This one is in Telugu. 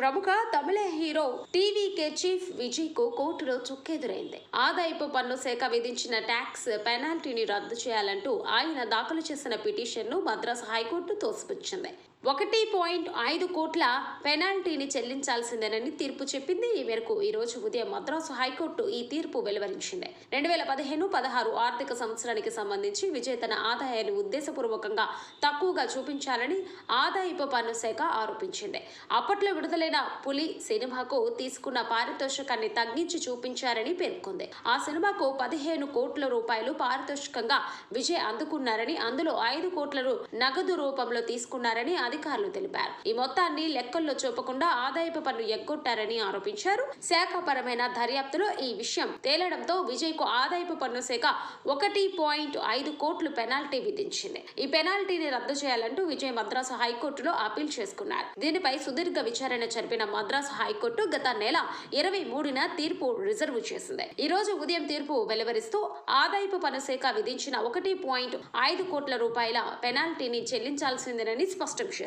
ప్రముఖ తమిళ హీరో టీవీకే చీఫ్ విజయ్ కు కోర్టులో చుక్కెదురైంది. ఆదాయపు పన్ను శాఖ విధించిన ట్యాక్స్ పెనాల్టీని రద్దు చేయాలంటూ ఆయన దాఖలు చేసిన పిటిషన్ను మద్రాసు హైకోర్టు తోసిపుచ్చింది. 1.5 కోట్ల పెనాల్టీని చెల్లించాల్సిందేనని తీర్పు చెప్పింది. ఈ మేరకు ఈ రోజు ఉదయం మద్రాసు హైకోర్టు ఈ తీర్పు వెలువరించింది. 2015-16 ఆర్థిక సంవత్సరానికి సంబంధించి విజయ్ తన ఆదాయాన్ని ఉద్దేశపూర్వకంగా తక్కువగా చూపించాలని ఆదాయపు పన్ను శాఖ ఆరోపించింది. అప్పట్లో విడుదలైన పులి సినిమాకు తీసుకున్న పారితోషికాన్ని తగ్గించి చూపించారని పేర్కొంది. ఆ సినిమాకు 15 కోట్ల రూపాయలు పారితోషికంగా విజయ్ అందుకున్నారని, అందులో 5 కోట్లను నగదు రూపంలో తీసుకున్నారని అధికారులు తెలిపారు. ఈ మొత్తాన్ని లెక్కల్లో చూపకుండా ఆదాయపు పన్ను ఎగ్గొట్టారని ఆరోపించారు. శాఖపరమైన దర్యాప్తులో ఈ విషయం తేలడంతో విజయ్ కు ఆదాయపు పన్ను శాఖ 1.5 కోట్లు పెనాల్టీ విధించింది. ఈ పెనాల్టీని రద్దు చేయాలంటూ విజయ్ మద్రాసు హైకోర్టులో అప్పీల్ చేసుకున్నారు. దీనిపై సుదీర్ఘ విచారణ జరిపిన మద్రాసు హైకోర్టు గత నెల 23న తీర్పు రిజర్వ్ చేసింది. ఈ రోజు ఉదయం తీర్పు వెలువరిస్తూ ఆదాయపు పన్ను శాఖ విధించిన 1.5 కోట్ల రూపాయల పెనాల్టీని చెల్లించాల్సిందేనని స్పష్టం చేసింది.